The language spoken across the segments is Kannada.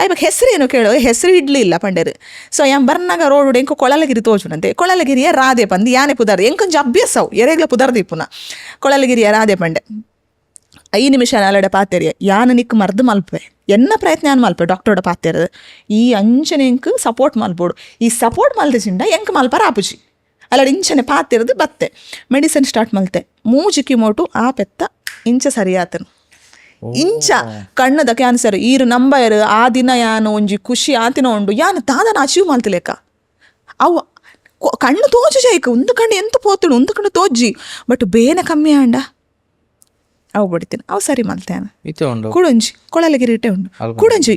ಇವಾಗ ಹೆಸರು ಏನು ಕೇಳೋ ಹೆಸರು ಇಡ್ಲಿಲ್ಲ ಪಂಡೇರು. ಸೊ ಬರ್ನಾಗ ರೋಡ್ ಎಂಕ ಕೊಳಲಗಿರಿ ತೋಚುನಂತೆ ಕೊಳಲಗಿರಿಯ ರಾಧೆ ಪಂದು ಯಾನೆ ಪುದಾರ್ದು ಎಂಕೊಂಚ ಅಭ್ಯಾಸವು ಎರೆಗ್ಲ ಪುದಾರ್ದು ಇಪ್ಪುನ ಕೊಳಲಗಿರಿಯ ರಾಧೆ ಪಂಡೆ 5 ನಿಮಿಷ ನಾಲಡೆ ಪಾತೆರಿಯ ಯಾನ ನಿಕ್ ಮರ್ದು ಮಲ್ಪೆ ಎನ್ನ ಪ್ರಯತ್ನ ಯಾನ್ ಮಲ್ಪೆ ಡಾಕ್ಟರ್ಡ ಪಾತೆರದು ಈ ಅಂಚನೆ ಎಂಕ್ ಸಪೋರ್ಟ್ ಮಲ್ಬೋಡು ಈ ಸಪೋರ್ಟ್ ಮಲ್ದ ಚಿಂಡ ಎಂಕ್ ಮಲ್ಪರ ಆಪುಜಿ ಅಲ್ಲಡ ಇಂಚನೆ ಪಾತಿರದು ಬತ್ತೆ ಮೆಡಿಸಿನ್ ಸ್ಟಾರ್ಟ್ ಮಲ್ತೆ ಮೂಜಿಕ್ಕಿ ಮೋಟು ಆ ಪೆತ್ತ ಇಂಚ ಸರಿಯಾತನು ಇಂಚ ಕಣ್ಣದ ಕ್ಯಾನ್ಸರ್ ಈರು ನಂಬರ್ ಆ ದಿನ ಯಾನು ಒಂಜಿ ಖುಷಿ ಆತಿನ ಉಂಡು ಯಾನು ತಾದನ ಅಚೀವ್ ಮಲ್ತಲೇಕ ಅವು ಕಣ್ಣು ತೋಜು ಜೈಕ ಒಂದು ಕಣ್ಣು ಎಂತ ಪೋತುಡು ಒಂದು ಕಣ್ಣು ತೋಜಿ ಬಟ್ ಬೇನೆ ಕಮ್ಮಿ ಆಂಡ ಅವು ಬಿಡ್ತೀನಿ ಅವು ಸರಿ ಮಲ್ತೇನೆ ಕುಡಂಜಿ ಕೊಳಲಗಿರಿ ಇಟ್ಟೆ ಉಂಡು ಕುಡಂಜಿ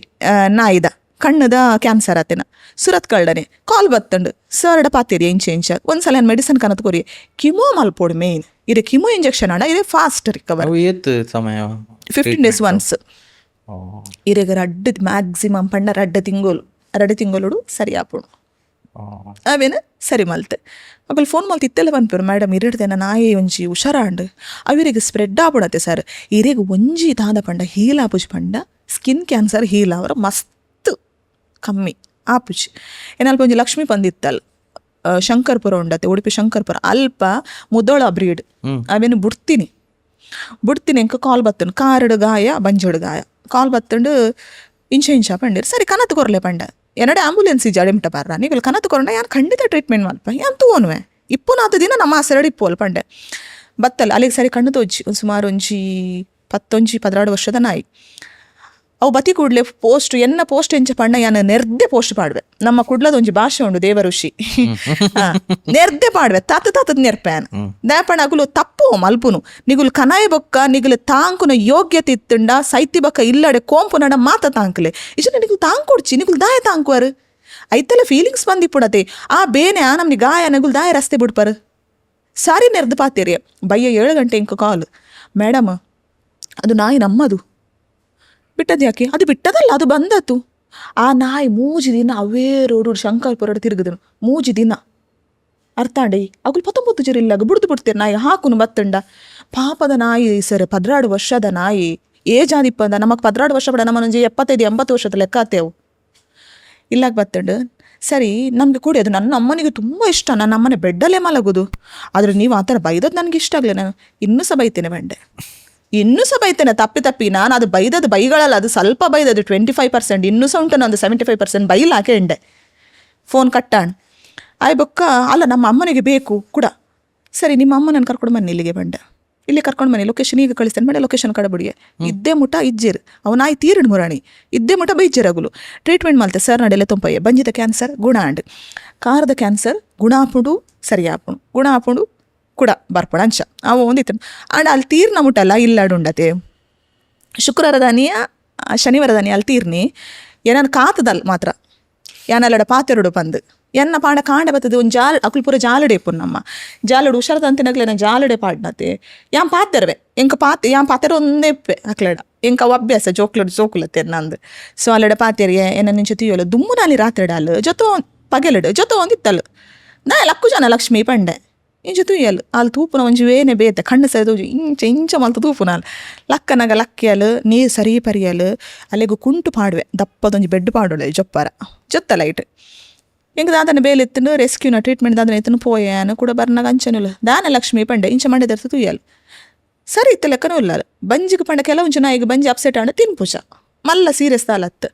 ನಾಯಿದ ಕಣ್ಣದ ಕ್ಯಾನ್ಸರ್ ಆತೇನ ಸುರತ್ ಕಳ್ಡನೆ ಕಾಲ್ ಬತ್ತಂಡು ಸರ್ಡ ಪಾತಿರಿ ಇಂಚ ಒಂದ್ಸಲ ಮೆಡಿಸಿನ್ ಕನತ್ ಕೊರಿ ಕಿಮೋ ಮಲ್ಪೋಡು ಮೇನ್ ಇರೆ ಕಿಮೋ ಇಂಜೆಕ್ಷನ್ ಆಡ ಇರೆ ಫಾಸ್ಟ್ ರಿಕವರ್ 15 days ಒನ್ಸ್ ಇರೆಗ ರಡ್ಡು ಮ್ಯಾಕ್ಸಿಮಮ್ ಪಂಡ 2 ತಿಂಗಳು ಸರಿ ಆಪುಡು ಅವೇನು ಸರಿ ಮಲ್ತೆ ಮಗಳು ಫೋನ್ ಮಲ್ತು ಇತ್ತೆಲ್ಲ ಬಂದ್ಪರು ಮೇಡಮ್ ಇರಿಡ್ದೇನ ನಾಯಿ ಒಂಜಿ ಹುಷಾರಾಂಡು ಅವಿರಿಗೆ ಸ್ಪ್ರೆಡ್ ಆಗ್ಬಿಡತ್ತೆ ಸರ್ ಇರೆಗ ಒಂಜಿ ದಾದ ಪಂಡ ಹೀಲ್ ಆಪುಜಿ ಪಂಡ ಸ್ಕಿನ್ ಕ್ಯಾನ್ಸರ್ ಹೀಲ್ ಅವರ ಮಸ್ತ್ ಕಮ್ಮಿ ಆಪುಜಿ ಏನಲ್ಪ ಒಂಜಿ ಲಕ್ಷ್ಮಿ ಬಂದಿತ್ತಲ್ಲ ಶಂಕರ್ಪುರ ಉಂಡತ್ತೆ ಉಡುಪಿ ಶಂಕರ್ಪುರ ಅಲ್ಪ ಮುದೋಳ ಬ್ರೀಡ್ ಅವೇನು ಬಿಡ್ತೀನಿ ಎಂಕ ಕಾಲ್ ಬತ್ತನು ಕಾರಡು ಗಾಯ ಬಂಜೋಡು ಗಾಯ ಕಾಲ್ ಬತ್ತಂಡು ಇಂಚ ಪಂಡಿರು ಸರಿ ಕನತ್ ಕೊರ್ಲೆ ಪಂಡ ಏನಡೆ ಆಂಬುಲೆನ್ಸ್ ಅಡಿಮಿಟ ಬಾರ ನೀವು ಕನತ್ ಕೊರಂಡ ಯಾನು ಖಂಡಿತ ಟ್ರೀಟ್ಮೆಂಟ್ ಮಲ್ಪ ಯಾನ್ ತೂನುವೆ ಇಪ್ಪು ನಾಲ್ಕು ದಿನ ನಮ್ಮ ಸೆರಡು ಇಪ್ಪು ಅಲ್ಲ ಪಂಡೆ ಬತ್ತಲ್ಲ ಅಲ್ಲಿಗೆ ಸರಿ ಕಣ್ಣು ತೋಜಿ ಒಂದು ಸುಮಾರು 16 ವರ್ಷದ ನಾಯಿ ಅವು ಬತಿ ಕೂಡಲೇ ಪೋಸ್ಟ್ ಎನ್ನ ಪೋಸ್ಟ್ ಎಂಚ ಪಂಡ ಯಾನು ನೆರ್ದೆ ಪೋಸ್ಟ್ ಪಾಡ್ವೆ ನಮ್ಮ ಕುಡ್ಲದ ಒಂಜಿ ಭಾಷೆ ಉಂಡು ದೇವಋಷಿ ನೆರ್ದೆ ಪಾಡ್ವೆ ತತ್ತದ ನೆರ್ಪ್ಯಾನ್ ದಯಪಣ ಅಗುಲು ತಪ್ಪು ಮಲ್ಪುನು ನಿಗುಲು ಕನಾಯ ಬೊಕ್ಕ ನಿಗುಲು ತಾಂಕುನ ಯೋಗ್ಯತೆ ಇತ್ತುಂಡ ಸೈತಿ ಬೊಕ್ಕ ಇಲ್ಲಡೆ ಕೋಂಪು ನಡ ಮಾತ ತಾಂಕ್ಲೆ ಇಷ್ಟ ನಿಗುಲು ತಾಂಕ್ ಕೊಡ್ಚಿ ನಿಗುಲು ದಾಯ ತಾಂಕುವರು ಐತಲ್ಲ ಫೀಲಿಂಗ್ಸ್ ಬಂದಿಪ್ಪುಡತೆ ಆ ಬೇನೆ ನಮ್ನಿ ಗಾಯ ನಗುಲು ದಾಯ ರಸ್ತೆ ಬಿಡ್ಪರು ಸಾರಿ ನೆರ್ದು ಪಾತೀರಿ ಬಯ್ಯ 7 ಗಂಟೆ ಇಂಕ ಕಾಲ್ ಮೇಡಮ್ ಅದು ನಾಯಿ ನಮ್ಮದು ಬಿಟ್ಟದ್ದು ಯಾಕೆ ಅದು ಬಿಟ್ಟದಲ್ಲ ಅದು ಬಂದತ್ತು ಆ ನಾಯಿ 3 ದಿನ ಅವೇ ರೋಡು ಶಂಕರ್ಪುರ ತಿರುಗಿದನು 3 ದಿನ ಅರ್ಥಾಂಡಿ ಅಗುಲು 19 ಜರಿಲ್ಲಾಗ ಬಿಡ್ದು ಬಿಡ್ತೇನೆ ನಾಯಿ ಹಾಕುನು ಬತ್ತಂಡ ಪಾಪದ ನಾಯಿ ಸರ್ 16 ವರ್ಷದ ನಾಯಿ ಏಜ್ ಆದಿಪ್ಪಂದ ನಮಗೆ 16 ವರ್ಷ ಬಡ ನಮ್ಮನೊಂಜಿ 75-80 ವರ್ಷದ ಲೆಕ್ಕ ಆತೇವು ಇಲ್ಲಾಗ ಬತ್ತಂಡು ಸರಿ ನಮಗೆ ಕೊಡಿ ಅದು ನನ್ನ ಅಮ್ಮನಿಗೆ ತುಂಬ ಇಷ್ಟ ನನ್ನ ಅಮ್ಮನೆ ಬೆಡ್ಡಲ್ಲೇ ಮಲಗೋದು ಆದರೆ ನೀವು ಆ ಥರ ಬೈದದ್ದು ನನಗೆ ಇಷ್ಟ ಆಗಲಿ ನಾನು ಇನ್ನೂ ಸಹ ಬೈತೇನೆ ಬಂಡೆ ಇನ್ನೂ ಸಹ ಬೈತೇನೆ ತಪ್ಪಿ ನಾನು ಅದು ಬೈದದ್ದು ಬೈಗಳಲ್ಲ ಅದು ಸ್ವಲ್ಪ ಬೈದದ್ದು 25% ಇನ್ನೂ ಸಹ ಉಂಟು ನಂದು 75% ಬೈಲಾಕೆ ಎಂಡೆ ಫೋನ್ ಕಟ್ಟಾಣ ಬೊಕ್ಕ ಅಲ್ಲ ನಮ್ಮ ಅಮ್ಮನಿಗೆ ಬೇಕು ಕೂಡ ಸರಿ ನಿಮ್ಮ ಅಮ್ಮನನ್ನು ಕರ್ಕೊಂಡು ಬನ್ನಿ ಇಲ್ಲಿಗೆ ಬಂಡೆ ಇಲ್ಲಿ ಕರ್ಕೊಂಡು ಬನ್ನಿ ಲೊಕೇಶನ್ ಈಗ ಕಳಿಸ್ತೇನೆ ಬೇಡ ಲೊಕೇಶನ್ ಕಡಬಿಡಿಗೆ ಇದ್ದೇ ಮುಟ ಇಜ್ಜಿರು ಅವನಾಯಿ ತೀರಡು ಮುರಾಣಿ ಇದ್ದೇ ಮುಟ ಬೈಜ್ಜಿರಗುಲು ಟ್ರೀಟ್ಮೆಂಟ್ ಮಲ್ತೆ ಸರ್ ನಡೆಯಲ್ಲ ತೊಂಪಯ್ಯ ಬಂಜಿದ ಕ್ಯಾನ್ಸರ್ ಗುಣ ಅಂಡ್ ಕಾರದ ಕ್ಯಾನ್ಸರ್ ಗುಣ ಆಪುಂಡು ಸರಿ ಆಪುಂಡು ಗುಣ ಆಪುಂಡು ಕೂಡ ಬರ್ಪಡ ಅಂಚ ಅವು ಒಂದಿತ್ತು ಆಂಡ ಅಲ್ಲಿ ತೀರ್ನ ಮುಟ್ಟಲ್ಲ ಇಲ್ಲಾಡು ಉಂಡತೆ ಶುಕ್ರವಾರ ದಾನಿಯ ಶನಿವಾರ ದಾನಿ ಅಲ್ಲಿ ತೀರ್ನಿ ಏನನ್ನು ಕಾತದಲ್ಲ ಮಾತ್ರ ಯಾನಲ್ಲಡ ಪಾತೆರಡು ಬಂದು ಎನ್ನ ಪಾಂಡ ಕಾಂಡ ಬರ್ತದೆ ಒಂದು ಅಕುಲ್ ಪೂರ ಜಾಲಡೆ ಪುರ್ ನಮ್ಮ ಜಾಲಡು ಹುಷಾರದ ಅಂತಿನಾಗ್ಲೆ ನಾನು ಜಾಲಡೆ ಪಾಡ್ನತೆ ಯಾನ್ ಪಾತೆರವೆ ಎಂಕ ಯಾನ್ ಪಾತೆರ ಒಂದೇ ಅಕ್ಲಡ ಎಂಕ ಅಭ್ಯಾಸ ಜೋಕುಲತ್ತೆ ನಂದು ಸೊ ಅಲ್ಲಡ ಪಾತೆರಿಗೆ ಏನ ನಿಂಚ ತೀಯಲು ದುಮ್ಮುನಾಲಿ ರಾತ್ರಿ ಡಾಲು ಜೊತೆ ಪಗೆಲಡು ಜೊತೆ ಒಂದಿತ್ತಲ್ಲ ನಾ ಲಕ್ಕು ಜನ ಲಕ್ಷ್ಮಿ ಪಂಡೆ ಇಂಚ ತೂಯಲು ಅಲ್ಲಿ ತೂಪುನ ಒಂಜಿ ವೇನೆ ಬೇತೆ ಕಣ್ಣು ಸರಿ ತೂಜು ಇಂಚ ಮಲ್ತು ತೂಪುನಾಲ್ ಲಕ್ಕನಾಗ ಲಕ್ಕಿಯಲು ನೀರು ಸರಿ ಪರಿಯಲು ಅಲ್ಲಿಗೂ ಕುಂಟು ಪಾಡುವೆ ದಪ್ಪದೊಂಜಿ ಬೆಡ್ ಪಾಡೋಳೆ ಜೊಪ್ಪರ ಜೊತ್ತ ಲೈಟ್ ಹೆಂಗೆ ದಾದನ ಬೇಲೆತ್ತನು ರೆಸ್ಕ್ಯೂನ ಟ್ರೀಟ್ಮೆಂಟ್ ದಾದನ ಎತ್ತನು ಪೋಯಾನು ಕೂಡ ಬರ್ನಾಗ ಅಂಚನಲ್ಲ ದಾನ ಲಕ್ಷ್ಮಿ ಪಂಡೆ ಇಂಚ ಮಂಡೆ ದರ್ತು ತೂಯಲು ಸರಿ ಇತ್ತ ಲೆಕ್ಕನೂ ಇಲ್ಲ ಬಂಜಿಗೆ ಪಂಡ ಕೆಲವೊಂಚು ನಾಯಿಗೆ ಬಂಜಿ ಅಪ್ಸೆಟ್ ಆಂಡ ತಿನ್ಪುಷ ಮಲ್ಲ ಸೀರಿಯಸ್ ತಾಲತ್ತು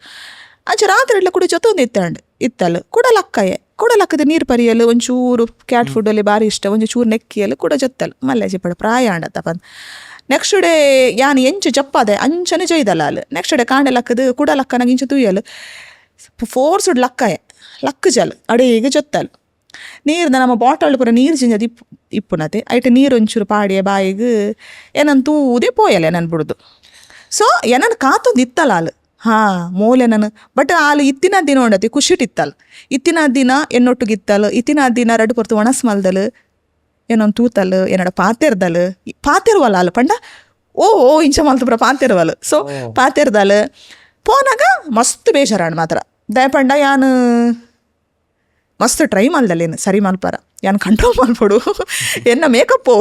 ಅಂಚ ರಾತ್ರಿ ಎಲ್ಲ ಕೂಡ ಜೊತೆ ಒಂದು ಇತ್ತಲ್ಲ ಕೂಡ ಲಕ್ಕಯೇ ಕೂಡ ಲಕ್ಕದ ನೀರು ಪರಿಯಲು ಒಂಚೂರು ಕ್ಯಾಟ್ ಫುಡ್ಡಲ್ಲಿ ಭಾರಿ ಇಷ್ಟ ಒಂದು ಚೂರು ನೆಕ್ಕಿಯಲು ಕೂಡ ಜೊತ್ತಲ್ಲ ಮಲ್ಲೆ ಚಿಪ್ಪಡ ಪ್ರಾಯ ಆಂಡತ್ತ ಬಂದು ನೆಕ್ಸ್ಟ್ ಡೇ ಯಾನು ಎಂಚು ಜಪ್ಪದೆ ಅಂಚನೆ ಜೊಯ್ದಲ್ಲ ಅಲ್ಲಿ ನೆಕ್ಸ್ಟ್ ಡೇ ಕಾಂಡೆ ಲಕ್ಕದು ಕೂಡ ಲಕ್ಕನಾಗ ಇಂಚು ತೂಯಲು ಫೋರ್ಸ್ಡ್ ಲಕ್ಕಯೇ ಲಕ್ಕ ಜಲ್ ಅಡೇಗೆ ಜೊತ್ತಲ್ಲ ನೀರ್ದ ನಮ್ಮ ಬಾಟಲ್ ಪೂರ ನೀರು ಜಿಂಜದು ಇಪ್ಪುನತೆ ಐಟೆ ನೀರು ಒಂಚೂರು ಪಾಡಿಯ ಬಾಯಿಗೆ ಏನಂತ ತೂದೇ ಪೋಯಲ್ಲ ನಾನು ಬಿಡುದು ಸೊ ಏನನ್ನು ಕಾತೊಂದು ಇತ್ತಲ್ಲ ಅಲ್ಲಿ ಮೂಲೆ ನಾನು ಬಟ್ ಅಲ್ಲಿ ಇತ್ತಿನ ದಿನ ಉಂಡತಿ ಖುಷಿಟ್ಟಿತ್ತಲ್ಲ ಇತ್ತಿನ ದಿನ ಎನ್ನೊಟ್ಟಿಗಿತ್ತಲ್ಲ ಇತ್ತಿನ ದಿನ 2 ಪೊರ್ತು ಒಣಸ್ ಮಲ್ದಲು ಏನೊಂದು ತೂತಲ್ ಏನಡ ಪಾತೆರ್ವಲ್ಲ ಅಲ್ಲ ಪಂಡ ಓ ಇಂಚ ಮಲ್ತು ಪುರ ಪಾತೆರ್ವಲ್ಲ ಸೊ ಪಾತೆರ್ದಲ್ ಪೋನಾಗ ಮಸ್ತ್ ಬೇಜಾರಾಣ ಮಾತ್ರ ದಯಪಂಡ ಯಾನು ಮಸ್ತ್ ಟ್ರೈ ಮಲ್ದಲ್ಲೇನು ಸರಿ ಮಲ್ಪಾರ ಯಾನು ಕಂಟ್ರೋಲ್ ಮಾಡ್ಬಿಡು ಎನ್ನ ಮೇಕಪ್ಪು.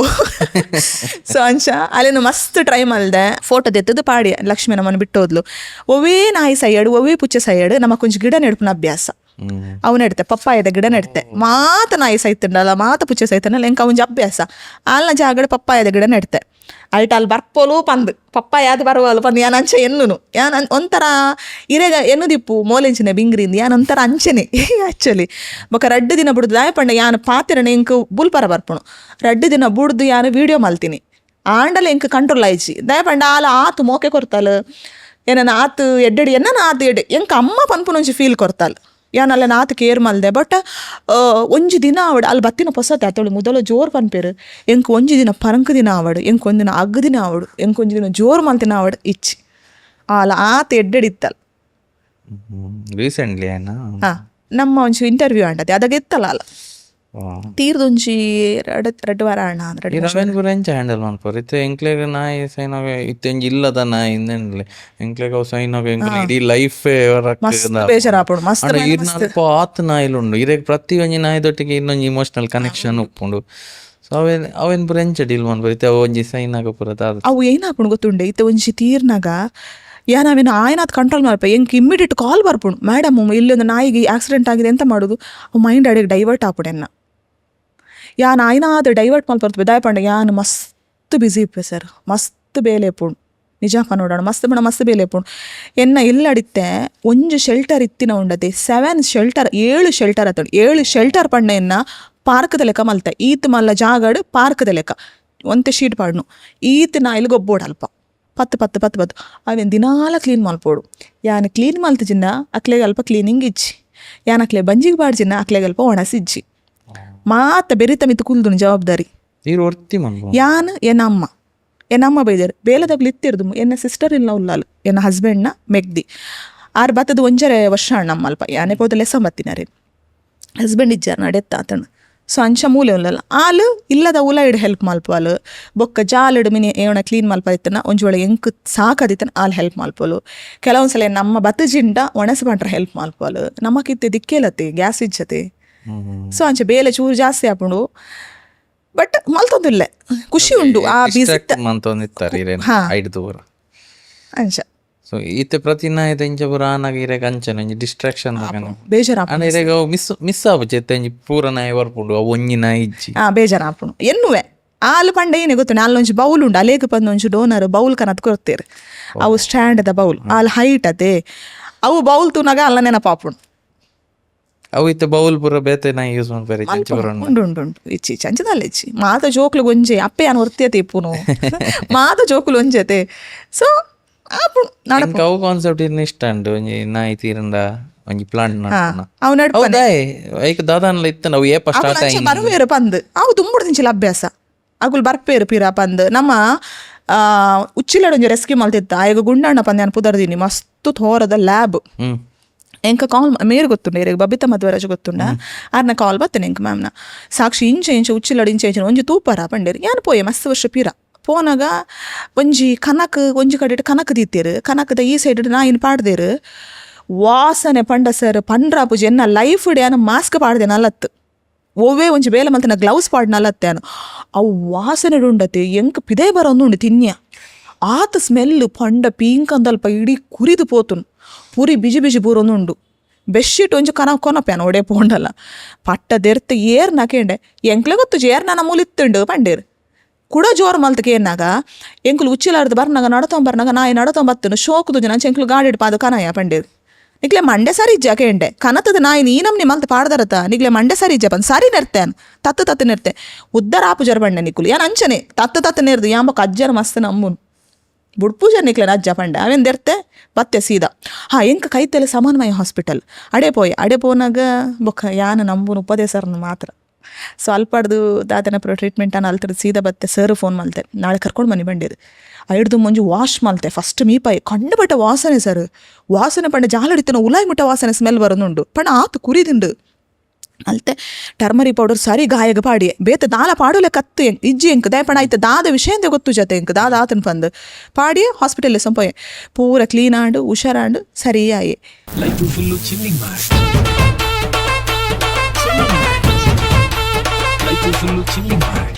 ಸೊ ಅಂಚ ಅಲ್ಲೇನು ಮಸ್ತ್ ಟ್ರೈ ಮಲ್ದೆ ಫೋಟೋ ತೆತ್ತದು ಪಾಡಿ ಲಕ್ಷ್ಮಿ ನಮ್ಮನ್ನು ಬಿಟ್ಟೋದ್ಲು. ಒವೇ ನಾಯಿ ಸೈಯಡು ಒವೇ ಪುಚ್ಚೆ ಸೈಯಡು ನಮ್ಮ ಕೊಂಚ ಗಿಡ ನೆಡ್ಪುನ ಅಭ್ಯಾಸ. ಅವು ನೆಡ್ತೆ ಪಪ್ಪಾಯದ ಗಿಡ ನೆಡ್ತೆ ಮಾತ ನಾಯಿ ಸೈತಂಡಲ್ಲ ಮಾತ ಪುಚ್ಚೆ ಸೈತನಲ್ಲ ಎಂಕ ಒಂಜಿ ಅಭ್ಯಾಸ. ಅಲ್ಲ ಜಾಗಡೆ ಪಪ್ಪಾಯದ ಗಿಡ ನೆಡ್ತೆ ಅಲ್ಟ ಅಲ್ಲಿ ಬರ್ಪೋಲು ಪಂದು ಪಪ್ಪಾಯ ಅದು ಬರುವಲು ಪಂದು ಯಾನು ಅಂಚೆ ಎನ್ನು ಯಾನು ಒಂಥರ ಇರೇಗ ಎನ್ನು ದಿಪ್ಪು ಮೋಲೆಂಚಿನ ಬಿಂಗ್ರಿಂದ ಯಾನು ಒಂಥರ ಅಂಚೆನೆ ಆ್ಯಕ್ಚುಲಿ. ಬೊಕ್ಕ 2 ದಿನ ಬಿಡ್ದು ದಾಯಪಂಡ ಯಾನು ಪಾತಿರನ ಎಂಕ್ ಬುಲ್ಪರ ಬರ್ಪುಣು 2 ದಿನ ಬಿಡ್ದು ಯಾನು ವೀಡಿಯೋ ಮಲ್ತೀನಿ ಆಂಡಲ ಎಂಕ್ ಕಂಟ್ರೋಲ್ ಆಯ್ಚಿ ದಾಯಪಂಡ ಆಲ ಆತು ಮೋಕೆ ಕೊಡ್ತಾಳು ಏನನ್ನ ಆತು ಎಡ್ಡೆಡಿ ಎನ್ನ ಆತು ಎಡ್ಡೆ ಎಂಕ ಅಮ್ಮ ಪನ್ಪುನೊಂಚಿ ಫೀಲ್ ಕೊಡ್ತಾಳು ಯಾನಲ್ಲ ನಾತು ಕೇರ್ ಮಲ್ದೆ. ಬಟ್ ಒಂಜಿ ದಿನ ಆವಡು ಅಲ್ಲಿ ಬತ್ತಿನ ಪೊಸತ್ತೆ ಅತ್ತಳು ಮೊದಲು ಜೋರು ಪನ್ಪೇರು ಎಂಕ್ ಒಂಜಿ ದಿನ ಪರಂಕ್ ದಿನ ಆವಡು ಎಂಕ್ ಒಂದಿನ ಅಗ್ಗ ದಿನ ಆವಡು ಎಂಕ್ ಒಂಜಿ ದಿನ ಜೋರು ಮಲ್ತಿನ ಆವಡು ಇಚ್ಚಿ ಆಲ ಆತು ಎಡ್ಡೆಡಿತ್ತಲ್ಲ. ರೀಸೆಂಟ್ಲಿ ಹಾಂ ನಮ್ಮ ಒಂಚು ಇಂಟರ್ವ್ಯೂ ಅಂಟದೆ ಅದಾಗ ಎತ್ತಲ್ಲ ಅಲ್ಲ ತೀರ್ದೊಂಜಿ 2 ವಾರ ಅಣ್ಣ ಅಂದ್ರೆ ಹ್ಯಾಂಡಲ್ ಮಾಡ್ಪಾರ ಇತ್ತೆ ಎಂಕ್ಲೆಗ್ ನಾಯಿ ಸೈನಾಗ ಇತ್ತೆಂಜಿ ಇಲ್ಲದ ನಾಯಿ ಇಂದೆನ್ಲೆ ಎಂಕ್ಲೆಗ್ ಅವು ಸೈನಾಗ ಇಡೀ ಲೈಫ್ ಬೇಜಾರಾಪುಡು ಮಸ್ತ್ ಆತ್ ನಾಯಿಲುಂಡು ಇರೆಗ್ ಪ್ರತಿ ಒಂಜಿ ನಾಯಿದೊಟ್ಟಿಗೆ ಇನ್ನೊಂಜಿ ಇಮೋಷನಲ್ ಕನೆಕ್ಷನ್ ಉಪ್ಪುಂಡು. ಸೊ ಅವೇನ್ ಪೂರ ಎಂಚ ಡೀಲ್ ಮಾಡ್ಬೋದು ಇತ್ತೆ ಒಂಜಿ ಸೈನಾಗ ಪೂರ ಅವು ಏನಾಪುಂಡು ಗೊತ್ತುಂಡೆ ಇತ್ತೆ ಒಂಜಿ ತೀರ್ನಾಗ ನಾವೇನು ಆಯ್ನಾತ್ ಕಂಟ್ರೋಲ್ ಮಾಡ್ಪ ಎಂಕ್ ಇಮ್ಮಿಡಿಯೇಟ್ ಕಾಲ್ ಬರ್ಪುಣು ಮೇಡಮ್ ಇಲ್ಲಿ ಒಂದು ನಾಯಿಗೆ ಆಕ್ಸಿಡೆಂಟ್ ಆಗಿದೆ ಎಂತ ಮಾಡೋದು ಅವು ಮೈಂಡ್ ಅಡಿಗೆ ಡೈವರ್ಟ್ ಆಪುಡೆನ್ನ ಯಾನು ಆಯ್ನಾದ ಡೈವರ್ಟ್ ಮಲ್ಪರ್ತವೆ ದಾಯಪಂಡ ಯಾನು ಮಸ್ತ್ ಬಿಸಿ ಇಪ್ಪೆ ಸರ್ ಮಸ್ತ್ ಬೇಲೆ ಪುಣು ನಿಜಾಪ ನೋಡೋಣ ಮಸ್ತ್ ಬೇಲೆ ಪುಣು ಎನ್ನ ಎಲ್ಲಡಿತ್ತೆ ಒಂಜು ಶೆಲ್ಟರ್ ಇತ್ತಿನ ಉಂಡದೆ 7 ಶೆಲ್ಟರ್ 7 ಶೆಲ್ಟರ್ ಅತ್ತಡು 7 ಶೆಲ್ಟರ್ ಪಂಡ ಎನ್ನ ಪಾರ್ಕ್ದ ಲೆಕ್ಕ ಮಲ್ತೆ ಈತ್ ಮಲ್ಲ ಜಾಗಡು ಪಾರ್ಕ್ದ ಲೆಕ್ಕ ಒಂತೆ ಶೀಟ್ ಪಾಡ್ನು ಈತ್ ನಾಯಿಲ್ ಗೊಬ್ಬೋಡು ಅಲ್ಪ 10 ಅವೇನು ದಿನಾಲ ಕ್ಲೀನ್ ಮಲ್ಪೋಡು ಯಾನು ಕ್ಲೀನ್ ಮಲ್ತಿಜಿನ್ನ ಅಕ್ಲೆಗೆ ಅಲ್ಪ ಕ್ಲೀನಿಂಗ್ ಇಜ್ಜಿ ಯಾನು ಅಕ್ಲೆ ಬಂಜಿಗೆ ಬಾಡ್ಜಿನ್ನ ಅಕ್ಲೆಗೆ ಅಲ್ಪ ಒಣಸಿಜ್ಜಿ ಮಾತ ಬೆರಿತ ಮಿತ್ತು ಕುಲ್ದುನು ಜವಾಬ್ದಾರಿ ಯಾನು ಎನ್ನಮ್ಮ ಬೈದರು ಬೇಲದಾಗ್ಲಿ ಇತ್ತಿರ್ದು ಎನ್ನ ಸಿಸ್ಟರ್ ಇಲ್ಲ ಉಲ್ಲಾಲು ಎನ್ನ ಹಸ್ಬೆಂಡ್ನ ಮೆಗ್ದಿ 6 1.5 ವರ್ಷ ಅಣ್ಣಮ್ಮಲ್ಪ ಯಾನೇ ಪೋದ ಲೆಸ ಬತ್ತಿನಾರೆ ಹಸ್ಬೆಂಡ್ ಇಜ್ಜಾರ ನಡೆತ್ತ ಆತನು. ಸೊ ಅಂಚ ಮೂಲೆ ಉಲ್ಲಲ್ಲ ಆಲು ಇಲ್ಲದ ಉಲ ಇಡು ಹೆಲ್ಪ್ ಮಲ್ಪಲು ಬೊಕ್ಕ ಜಾಲಿಡು ಮಿನಿ ಏಣ ಕ್ಲೀನ್ ಮಲ್ಪ ಇತ್ತನ ಒಂಜೊಳಗೆ ಎಂಕ್ ಸಾಕದಿತ್ತನ ಆಲ್ ಹೆಲ್ಪ್ ಮಲ್ಪಲು ಕೆಲವೊಂದ್ಸಲ ನಮ್ಮ ಬತ್ತಜಿಂಡ ಒಣಸಬಂಟ್ರ ಹೆಲ್ಪ್ ಮಲ್ಪಲು ನಮಕಿತ್ತೆ ದಿಕ್ಕೇಲತ್ತೆ ಗ್ಯಾಸ್ ಇಜ್ಜತೆ. ಸೊ ಅಂಚೆ ಬೇಲೆ ಚೂರು ಜಾಸ್ತಿ ಆಪುಂಡು ಬಟ್ ಮಲ್ತೊಂದಿಲ್ಲ ಖುಷಿ ಉಂಡು ಆ ಬೀಸ್ ಅಂಚ. ಸೊ ಈತೆ ಪ್ರತಿ ನಾಯಿದ ಇಂಚ ಪೂರ ಆನಾಗ ಇರೆಗ್ ಅಂಚನೆ ಒಂಜಿ ಡಿಸ್ಟ್ರಾಕ್ಷನ್ ಬೇಜಾರಾಪುಂಡು ಇರೆಗ್ ಮಿಸ್ ಆಪುಜಿ ಎತ್ತೆ ಒಂಜಿ ಪೂರ ನಾಯಿ ಬರ್ಪುಂಡು ಅವು ಒಂಜಿ ನಾಯಿ ಇಜ್ಜಿ ಬೇಜಾರಾಪುಂಡು ಎನ್ನುವೆ ಆಲು ಪಂಡ ಏನೇ ಗೊತ್ತು ಅಲ್ಲೊಂಜಿ ಬೌಲ್ ಉಂಡು ಅಲೇಗ ಬಂದು ಒಂಜಿ ಡೋನರ್ ಬೌಲ್ ಕನತ್ ಕೊಡ್ತೇರು ಅವು ಸ್ಟ್ಯಾಂಡ್ ಬೌಲ್ ಅಲ್ಲಿ ಹೈಟ್ ಅದೇ ಅವು ಬೌಲ್ ತೂನಾಗ ಅಲ್ಲ ನೆನಪಾಪುಂಡು ಅವು ಇತ್ತೆ ಬೌಲ್ ಪೂರ ಬೇತೆ ನಾಯಿ ಯೂಸ್ ಮಾಡ್ತಾರೆ ಉಂಡು ಇಚ್ಚಿ ಚಂಚದಲ್ಲ ಇಚ್ಚಿ ಮಾತ ಜೋಕ್ಲು ಒಂಜೆ ಅಪ್ಪೆ ಅನ್ ಹೊರ್ತಿಯತೆ ಇಪ್ಪುನು ಮಾತ ಜೋಕ್ಲು ಒಂಜತೆ. ಸೊ ಅವು ಕಾನ್ಸೆಪ್ಟ್ ಇಷ್ಟ ಉಂಟು ಒಂಜಿ ನಾಯಿ ತೀರಂಡ ಒಂಜಿ ಪ್ಲಾಂಟ್ ಅವು ನಡ್ಪನೆ ದಾದಾನಲ ಇತ್ತ ನಾವು ಏಪ ಸ್ಟಾರ್ಟ್ ಆಗಿ ಬರುವೇರು ಪಂದ್ ಅವು ತುಂಬುಡು ತಿಂಚಿಲ ಅಭ್ಯಾಸ ಅಗುಲ್ ಬರ್ಪೇರು ಪಿರ ಪಂದ್ ನಮ್ಮ ಉಚ್ಚಿಲಡ್ ಒಂಜಿ ರೆಸ್ಕ್ಯೂ ಮಲ್ತಿತ್ತ ಆಗ ಗುಂಡಣ್ಣ ಪಂದ್ ನಾನು ಪುದರ್ದೀನಿ ಮಸ್ತ್ ಥೋರದ ಲ್ಯಾಬ್ ಎಂಕ ಕಾಲ್ ಮೇರು ಗೊತ್ತುಂಡ ಇರೆಗ್ ಬಬಿತ ಮಧ್ವರಾಜ್ ಗೊತ್ತುಂಡ ಆರ್ನ ಕಾಲ್ ಬತ್ತೇನೆ ಎಂಕ ಮ್ಯಾಮ್ನ ಸಾಕ್ಷಿ ಇಂಚೆ ಉಚ್ಚಿಲಡ್ ಇಂಚೆ ಒಂಜಿ ತೂಪರ ಪಂಡೇರು ಯಾನು ಪೋಯೆ ಮಸ್ತ್ ವರ್ಷ ಪಿರ ಪೋನಾಗ ಒಂಜಿ ಕನಕ್ ಒಂಜಿ ಕಡೆ ಕನಕ್ ದೀತೇರು ಕನಕದ ಈ ಸೈಡ್ ನಾಯಿನ ಪಾಡ್ದೇರು ವಾಸನೆ ಪಂಡ ಸರ್ ಪಂಡ್ರಾಪುಜಿ ಎನ್ನ ಲೈಫ್ ಡ್ಯಾನ ಮಾಸ್ಕ್ ಪಾಡ್ದೆ ನಲತ್ತು ಓವೇ ಒಂಜಿ ಬೇಲೆ ಮಲ್ತನ ಗ್ಲೌಸ್ ಪಾಡ್ ನಲತ್ತೇನು ಅವು ವಾಸನೆ ಉಂಡತೆ ಎಂಕ್ ಪಿದೇ ಬರೋಂದುಂಡು ತಿನ್ಯ ಆತ ಸ್ಮೆಲ್ ಪಂಡ ಪಿಂಕ್ ಅಂದಲ್ಪ ಇಡೀ ಕುರಿದು ಪೋತುನು ಪೂರಿ ಬಿಜಿ ಪೂರೊಂದುಂಡು ಬೆಡ್ಶೀಟ್ ಒಂಜಿ ಕೊನಪ್ಯಾನ ಒಡೆ ಪೋಂಡಲ್ಲ ಪಟ್ಟ ದೆರ್ತ ಏರ್ ನಾಕೇಂಡೆ ಎಂಕ್ಲೆ ಗೊತ್ತು ಏರ್ ನನ್ನ ಮೂಲಿತ್ತುಂಡು ಪಂಡೇರು ಕೂಡ ಜೋರು ಮಲ್ತಕ್ಕೆ ಏನಾಗ ಎಂಕ್ಲು ಉಚ್ಚಿಲಾರ್ದು ಬರ್ನಾಗ ನಡತೊಂಬರ್ನಾಗ ನಾಯಿ ನಡತೊಂಬತ್ತನು ಶೋಕುದು ಜನ ಎಂಕ್ಲು ಗಾಡಿ ಇಡ್ಪಾದು ಕನಾಯ ಪಂಡೇರು ನಿಗ್ಲೆ ಮಂಡೆ ಸರಿ ಇಜ್ಜ ಕೇಂಡೆ ಕನತದ ನಾಯಿ ನೀನಮ್ನಿ ಮಲ್ತ ಪಾಡ್ದಾರತ ನಿಗ್ಲೆ ಮಂಡೆ ಸರಿ ಇಜ್ಜ ಬಂದು ಸರಿ ನೆರ್ತೇನ್ ತತ್ತು ನೆರ್ತೆ ಉದ್ದರ ಆಪು ಜರ ಬಂಡೆ ನಿಕ್ಕುಲು ಯಾನ್ ಅಂಚನೆ ತತ್ತು ನೆರ್ದು ಯಾಂಬ ಅಜ್ಜರ ಮಸ್ತ್ ನಮ್ಮುನ್ ಬುಡ್ಪೂಜ ನಿಕ್ಲೆ ಅಜ್ಜ ಪಂಡೆ ಅವೇನು ದೆರ್ತೆ ಬತ್ತೆ ಸೀದಾ ಎಂಕ ಕೈತೆಲ್ಲ ಸಮನ್ವಯ ಹಾಸ್ಪಿಟಲ್ ಅಡೆ ಪೋನಾಗ ಬೊಕ್ಕ ಯಾನ ನಂಬುನ ಉಪದೇಶರನ್ನು ಮಾತ್ರ ಸ್ವಲ್ಪಡ್ದು ದಾದನ ಟ್ರೀಟ್ಮೆಂಟ್ ಅನ್ನ ಅಲ್ತದ ಸೀದಾ ಬತ್ತೆ ಸರ್ ಫೋನ್ ಮಲ್ತೆ ನಾಳೆ ಕರ್ಕೊಂಡು ಮನೆ ಬಂದಿದ್ದು ಐಡ್ದು ಮುಂಜು ವಾಶ್ ಮಲ್ತೆ ಫಸ್ಟ್ ಮೀಪಾಯಿ ಕಂಡು ಬಟ್ಟ ವಾಸನೆ ಸರ್ ವಾಸನೆ ಪಂಡ ಜಾಲಡಿತನ ಉಲಾಯಿ ಮುಟ್ಟ ವಾಸನೆ ಸ್ಮೆಲ್ ಬರೋದುಂಡು ಪಂಡ ಆತು ಕುರಿದಿಂಡು ಅಲ್ತೆ ಟರ್ಮರಿ ಪೌಡರ್ ಸರಿ ಗಾಯಗ ಪಾಡಿ ಬೇತ ದಾಲ ಪಾಡೋಲೆ ಕತ್ತು ಇಜ್ಜಿ ಎಂಕ್ ದಯಪಣ ಆಯ್ತು ದಾದ ವಿಷಯ ಅಂತ ಗೊತ್ತು ಜೊತೆ ಎಂಕ್ ದಾದ ಆತನ ಬಂದು ಪಾಡಿ ಹಾಸ್ಪಿಟಲ್ ಸಂಪೋಯೆ ಪೂರ ಕ್ಲೀನ್ ಆಂಡು ಹುಷಾರಾಂಡು ಸರಿಯಾಯೇ ಫುಲ್ ಚಿಲ್ಲಿ ಮಾರೆ